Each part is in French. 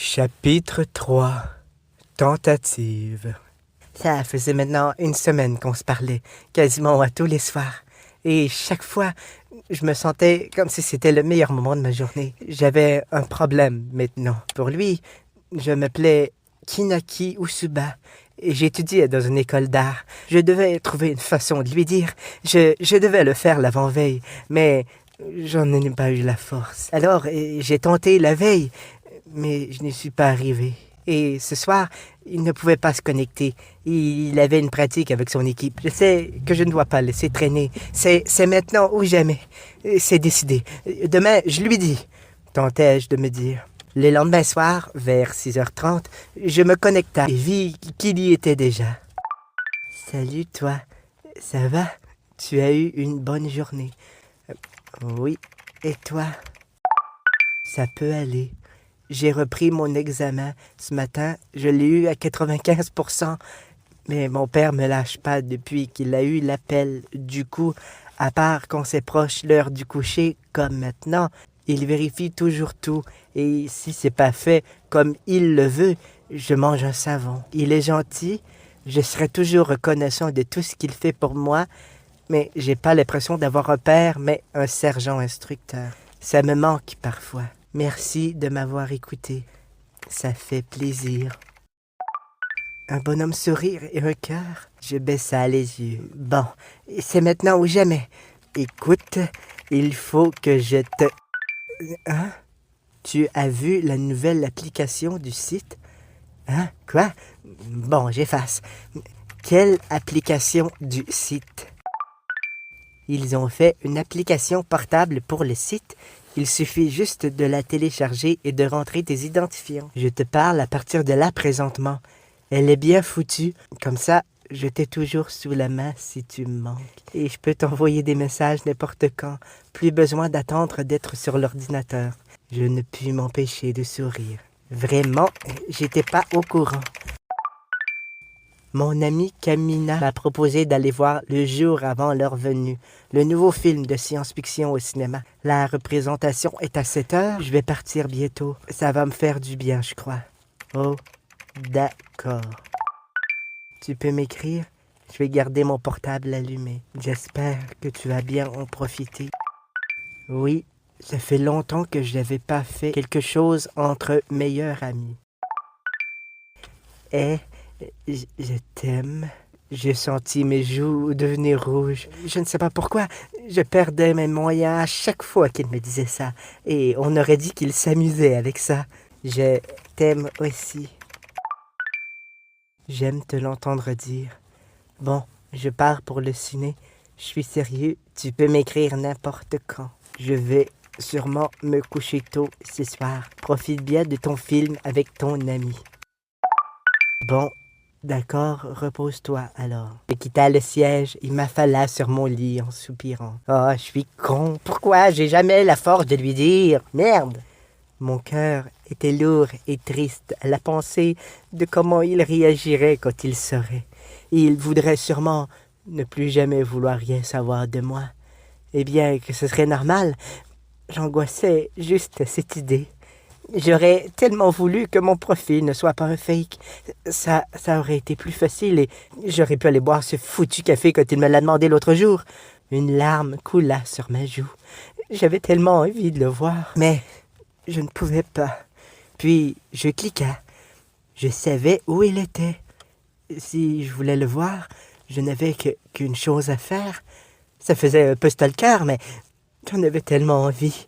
Chapitre 3. Tentative. Ça faisait maintenant une semaine qu'on se parlait, quasiment à tous les soirs. Et chaque fois, je me sentais comme si c'était le meilleur moment de ma journée. J'avais un problème maintenant. Pour lui, je m'appelais Kinaki Usuba et j'étudiais dans une école d'art. Je devais trouver une façon de lui dire. Je devais le faire l'avant-veille, mais j'en ai pas eu la force. Alors, j'ai tenté la veille, mais je n'y suis pas arrivé. Et ce soir, il ne pouvait pas se connecter. Il avait une pratique avec son équipe. Je sais que je ne dois pas laisser traîner. C'est maintenant ou jamais. C'est décidé. Demain, je lui dis, tentais-je de me dire. Le lendemain soir, vers 6h30, je me connecta et vis qu'il y était déjà. Salut toi, ça va? Tu as eu une bonne journée? Oui, et toi? Ça peut aller. J'ai repris mon examen ce matin, je l'ai eu à 95%, mais mon père me lâche pas depuis qu'il a eu l'appel. Du coup, à part quand c'est proche l'heure du coucher, comme maintenant, il vérifie toujours tout, et si c'est pas fait comme il le veut, je mange un savon. Il est gentil, je serai toujours reconnaissant de tout ce qu'il fait pour moi, mais j'ai pas l'impression d'avoir un père, mais un sergent instructeur. Ça me manque parfois. Merci de m'avoir écouté. Ça fait plaisir. Un bonhomme sourire et un cœur. Je baissa les yeux. Bon, c'est maintenant ou jamais. Écoute, il faut que je te... Hein? Tu as vu la nouvelle application du site? Hein? Quoi? Bon, j'efface. Quelle application du site? Ils ont fait une application portable pour le site. Il suffit juste de la télécharger et de rentrer tes identifiants. Je te parle à partir de là présentement. Elle est bien foutue. Comme ça, je t'ai toujours sous la main si tu me manques. Et je peux t'envoyer des messages n'importe quand. Plus besoin d'attendre d'être sur l'ordinateur. Je ne pus m'empêcher de sourire. Vraiment, j'étais pas au courant. Mon amie Kamina m'a proposé d'aller voir le jour avant leur venue le nouveau film de science-fiction au cinéma. La représentation est à 7h. Je vais partir bientôt. Ça va me faire du bien, je crois. Oh, d'accord. Tu peux m'écrire? Je vais garder mon portable allumé. J'espère que tu vas bien en profiter. Oui, ça fait longtemps que je n'avais pas fait quelque chose entre meilleurs amis. Je t'aime. J'ai senti mes joues devenir rouges. Je ne sais pas pourquoi. Je perdais mes moyens à chaque fois qu'il me disait ça. Et on aurait dit qu'il s'amusait avec ça. Je t'aime aussi. J'aime te l'entendre dire. Bon, je pars pour le ciné. Je suis sérieux. Tu peux m'écrire n'importe quand. Je vais sûrement me coucher tôt ce soir. Profite bien de ton film avec ton ami. Bon. D'accord, repose-toi alors. Je quitta le siège, il m'affala sur mon lit en soupirant. Oh, je suis con. Pourquoi j'ai jamais la force de lui dire? Merde! Mon cœur était lourd et triste à la pensée de comment il réagirait quand il saurait. Il voudrait sûrement ne plus jamais vouloir rien savoir de moi. Eh bien, que ce serait normal. J'angoissais juste à cette idée. J'aurais tellement voulu que mon profil ne soit pas un fake. Ça aurait été plus facile et j'aurais pu aller boire ce foutu café quand il me l'a demandé l'autre jour. Une larme coula sur ma joue. J'avais tellement envie de le voir, mais je ne pouvais pas. Puis je cliqua. Je savais où il était. Si je voulais le voir, je n'avais qu'une chose à faire. Ça faisait un peu stalker, mais j'en avais tellement envie.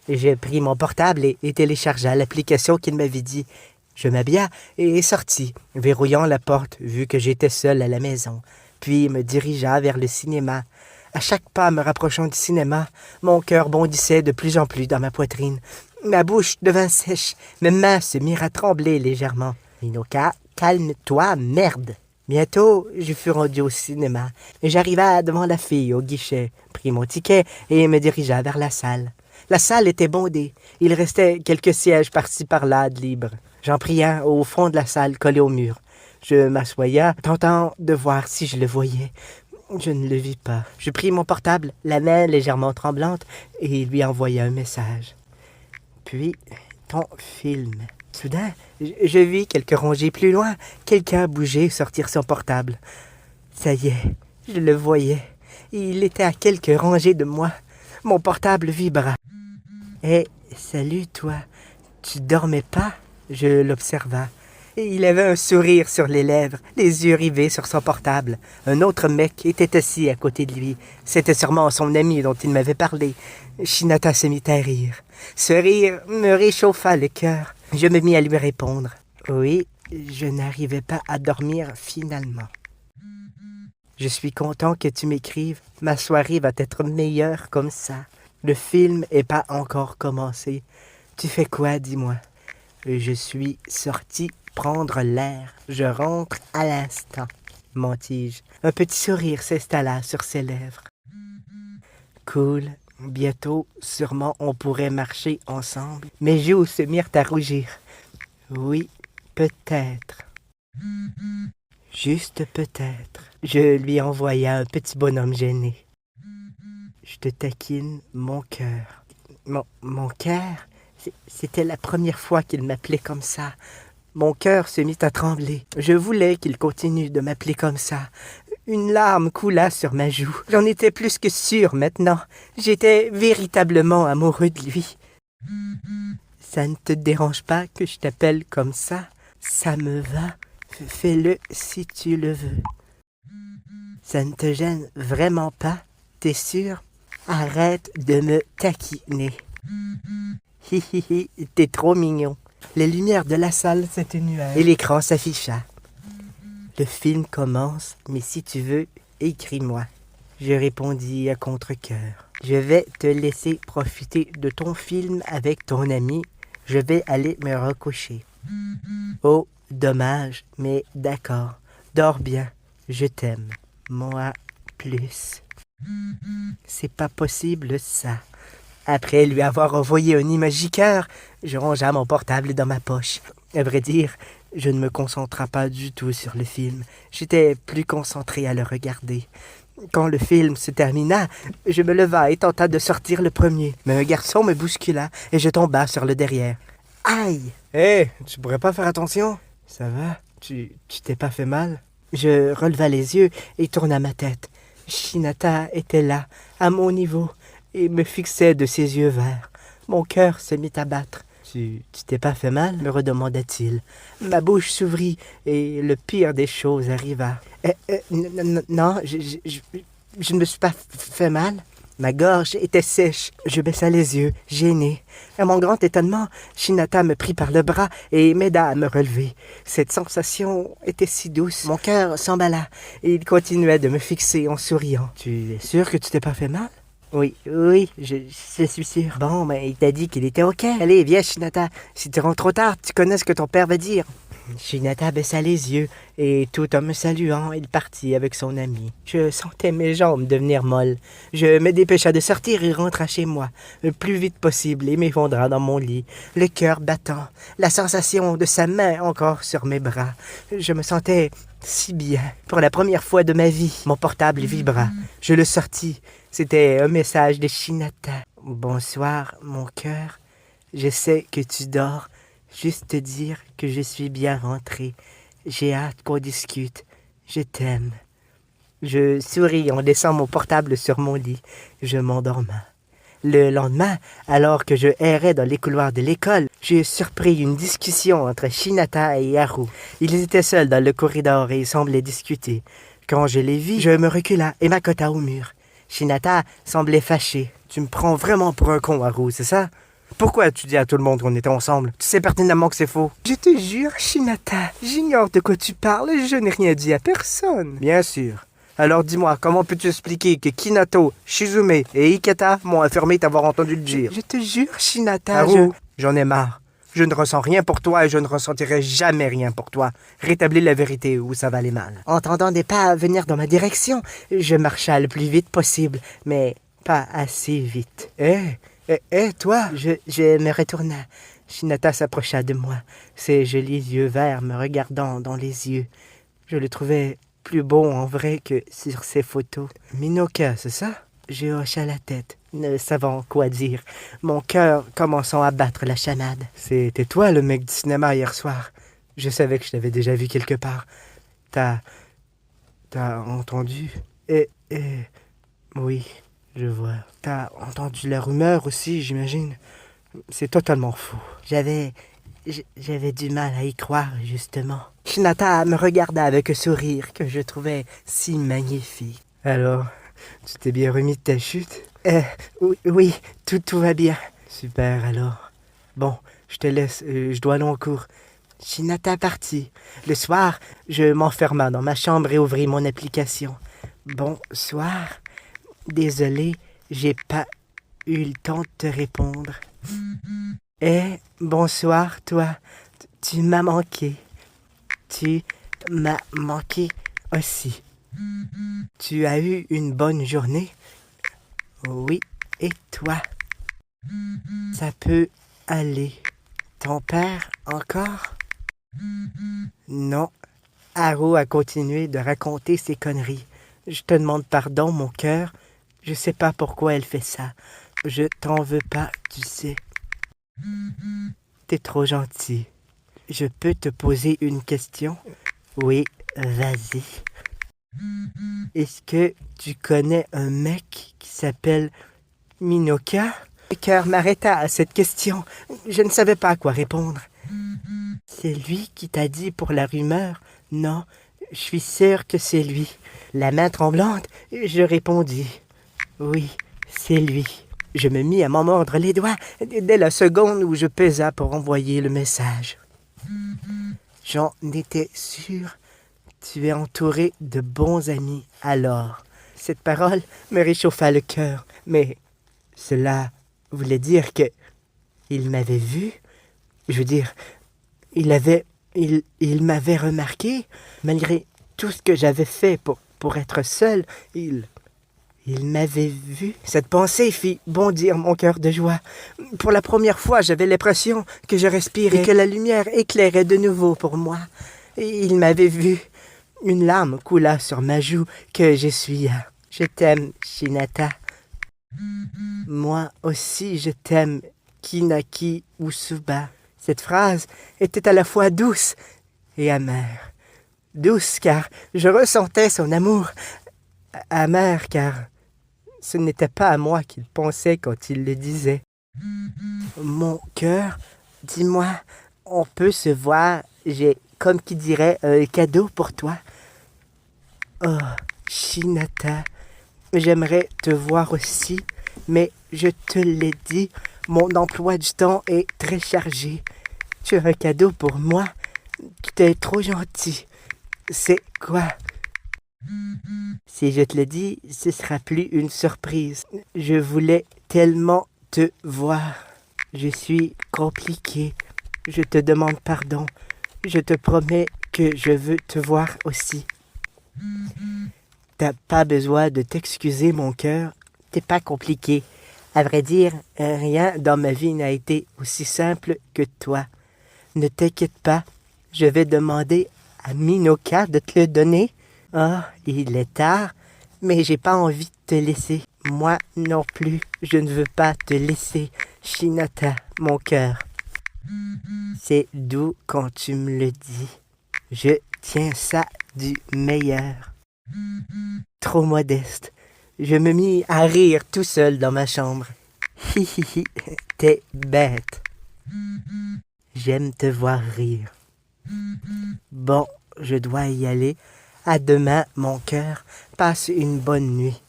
J'ai pris mon portable et téléchargea l'application qu'il m'avait dit. Je m'habilla et sortis, verrouillant la porte vu que j'étais seul à la maison, puis me dirigea vers le cinéma. À chaque pas me rapprochant du cinéma, mon cœur bondissait de plus en plus dans ma poitrine. Ma bouche devint sèche, mes mains se mirent à trembler légèrement. « Inoka, calme-toi, merde !» Bientôt, je fus rendu au cinéma. J'arriva devant la fille au guichet, pris mon ticket et me dirigea vers la salle. La salle était bondée. Il restait quelques sièges par-ci par-là de libres. J'en pris un au fond de la salle, collé au mur. Je m'assoya, tentant de voir si je le voyais. Je ne le vis pas. Je pris mon portable, la main légèrement tremblante, et lui envoyai un message. Puis, ton film. Soudain, je vis quelques rangées plus loin, quelqu'un bouger, sortir son portable. Ça y est, je le voyais. Il était à quelques rangées de moi. Mon portable vibra. « Hé, salut toi, tu dormais pas ?» Je l'observa. Et il avait un sourire sur les lèvres, les yeux rivés sur son portable. Un autre mec était assis à côté de lui. C'était sûrement son ami dont il m'avait parlé. Shinata se mit à rire. Ce rire me réchauffa le cœur. Je me mis à lui répondre. Oui, je n'arrivais pas à dormir finalement. Je suis content que tu m'écrives. Ma soirée va être meilleure comme ça. Le film n'est pas encore commencé. Tu fais quoi, dis-moi? Je suis sorti prendre l'air. Je rentre à l'instant, mentis-je. Un petit sourire s'installa sur ses lèvres. Cool. Bientôt, sûrement, on pourrait marcher ensemble. Mes joues se mirent à rougir. Oui, peut-être. Juste peut-être. Je lui envoya un petit bonhomme gêné. Je te taquine, mon cœur. Mon cœur? C'était la première fois qu'il m'appelait comme ça. Mon cœur se mit à trembler. Je voulais qu'il continue de m'appeler comme ça. Une larme coula sur ma joue. J'en étais plus que sûr maintenant. J'étais véritablement amoureux de lui. Ça ne te dérange pas que je t'appelle comme ça? Ça me va. Fais-le si tu le veux. Ça ne te gêne vraiment pas? T'es sûr? Arrête de me taquiner. Hi hi hi, t'es trop mignon. Les lumières de la salle s'atténuèrent et l'écran s'afficha. Le film commence, mais si tu veux, écris-moi. Je répondis à contre-cœur. Je vais te laisser profiter de ton film avec ton ami. Je vais aller me recoucher. Oh, dommage, mais d'accord. Dors bien. Je t'aime. Moi, plus. C'est pas possible, ça. Après lui avoir envoyé un imagicaire, je rangea mon portable dans ma poche. À vrai dire, je ne me concentrais pas du tout sur le film. J'étais plus concentré à le regarder. Quand le film se termina, je me leva et tenta de sortir le premier. Mais un garçon me bouscula et je tomba sur le derrière. Aïe! Hé, tu pourrais pas faire attention? Ça va? Tu t'es pas fait mal? Je releva les yeux et tourna ma tête. Shinata était là, à mon niveau, et me fixait de ses yeux verts. Mon cœur se mit à battre. Tu t'es pas fait mal? Me redemanda-t-il. Ma bouche s'ouvrit et le pire des choses arriva. Non, je ne me suis pas fait mal. Ma gorge était sèche. Je baissa les yeux, gêné. À mon grand étonnement, Shinata me prit par le bras et m'aida à me relever. Cette sensation était si douce. Mon cœur s'emballa et il continuait de me fixer en souriant. Tu es sûr que tu t'es pas fait mal? Oui, je suis sûr. Bon, mais il t'a dit qu'il était OK. Allez, viens, Shinata. Si tu rentres trop tard, tu connais ce que ton père va dire. Shinata baissa les yeux, et tout en me saluant, il partit avec son ami. Je sentais mes jambes devenir molles. Je me dépêcha de sortir et rentra chez moi, le plus vite possible, et m'effondra dans mon lit, le cœur battant, la sensation de sa main encore sur mes bras. Je me sentais si bien. Pour la première fois de ma vie, mon portable vibra. Je le sortis. C'était un message de Shinata. « Bonsoir, mon cœur. Je sais que tu dors. Juste te dire que je suis bien rentré. J'ai hâte qu'on discute. Je t'aime. » Je souris en laissant mon portable sur mon lit. Je m'endorma. Le lendemain, alors que je errais dans les couloirs de l'école, j'ai surpris une discussion entre Shinata et Haru. Ils étaient seuls dans le corridor et semblaient discuter. Quand je les vis, je me recula et m'accota au mur. Shinata semblait fâché. « Tu me prends vraiment pour un con, Haru, c'est ça? Pourquoi tu dis à tout le monde qu'on était ensemble? Tu sais pertinemment que c'est faux. » « Je te jure, Shinata, j'ignore de quoi tu parles, je n'ai rien dit à personne. » « Bien sûr. Alors dis-moi, comment peux-tu expliquer que Kinato, Shizume et Ikata m'ont affirmé t'avoir entendu le dire? »« Je te jure, Shinata, Haru, j'en ai marre. Je ne ressens rien pour toi et je ne ressentirai jamais rien pour toi. Rétablis la vérité ou ça va aller mal. » Entendant des pas venir dans ma direction, je marcha le plus vite possible, mais pas assez vite. « Hé, toi! » Je me retourna. Shinata s'approcha de moi, ses jolis yeux verts me regardant dans les yeux. Je le trouvais plus beau en vrai que sur ses photos. « Minoka, c'est ça? » je hocha la tête, ne savant quoi dire, mon cœur commençant à battre la chanade. C'était toi le mec du cinéma hier soir. Je savais que je t'avais déjà vu quelque part. T'as entendu? Oui, je vois. T'as entendu la rumeur aussi, j'imagine. C'est totalement faux. J'avais du mal à y croire, justement. Hinata me regarda avec un sourire que je trouvais si magnifique. Alors, tu t'es bien remis de ta chute? Oui, tout va bien. Super, alors. Bon, je te laisse, je dois aller en cours. Hinata partit. Le soir, je m'enferma dans ma chambre et ouvris mon application. Bonsoir. Désolé, j'ai pas eu le temps de te répondre. Bonsoir, toi. Tu m'as manqué. Tu m'as manqué aussi. Tu as eu une bonne journée? Oui, et toi? Ça peut aller. Ton père encore? Non. Haru a continué de raconter ses conneries. Je te demande pardon, mon cœur. Je sais pas pourquoi elle fait ça. Je t'en veux pas, tu sais. T'es trop gentil. Je peux te poser une question? Oui, vas-y. Est-ce que tu connais un mec qui s'appelle Minoka? Le cœur m'arrêta à cette question. Je ne savais pas à quoi répondre. C'est lui qui t'a dit pour la rumeur? Non, je suis sûre que c'est lui. La main tremblante, je répondis. Oui, c'est lui. Je me mis à m'en mordre les doigts dès la seconde où je pesa pour envoyer le message. J'en étais sûre. Tu es entouré de bons amis alors. Cette parole me réchauffa le cœur, mais cela voulait dire que il m'avait vu. Je veux dire, il m'avait remarqué, malgré tout ce que j'avais fait pour être seul. Il m'avait vu. Cette pensée fit bondir mon cœur de joie. Pour la première fois, j'avais l'impression que je respirais et que la lumière éclairait de nouveau pour moi. Et il m'avait vu. Une larme coula sur ma joue que j'essuya. Je t'aime, Hinata. Moi aussi, je t'aime, Kinaki Usuba. Cette phrase était à la fois douce et amère. Douce car je ressentais son amour. Amère car ce n'était pas à moi qu'il pensait quand il le disait. Mon cœur, dis-moi, on peut se voir, j'ai, comme qui dirait, un cadeau pour toi. Oh, Hinata, j'aimerais te voir aussi, mais je te l'ai dit, mon emploi du temps est très chargé. Tu as un cadeau pour moi? Tu es trop gentil. C'est quoi? Si je te le dis, ce sera plus une surprise. Je voulais tellement te voir. Je suis compliqué. Je te demande pardon. Je te promets que je veux te voir aussi. T'as pas besoin de t'excuser, mon cœur. T'es pas compliqué. À vrai dire, rien dans ma vie n'a été aussi simple que toi. Ne t'inquiète pas, je vais demander à Minoka de te le donner. Ah, il est tard, mais j'ai pas envie de te laisser. Moi non plus, je ne veux pas te laisser, Hinata, mon cœur. C'est doux quand tu me le dis. Je tiens ça du meilleur. Trop modeste. Je me mis à rire tout seul dans ma chambre. Hi hi hi, t'es bête. J'aime te voir rire. Bon, je dois y aller. À demain, mon cœur. Passe une bonne nuit.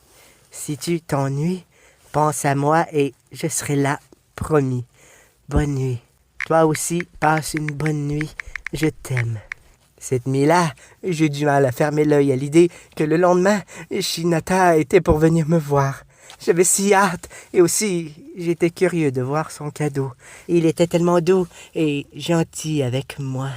Si tu t'ennuies, pense à moi et je serai là, promis. Bonne nuit. Toi aussi, passe une bonne nuit. Je t'aime. Cette nuit-là, j'ai du mal à fermer l'œil à l'idée que le lendemain, Hinata était pour venir me voir. J'avais si hâte et aussi j'étais curieux de voir son cadeau. Il était tellement doux et gentil avec moi.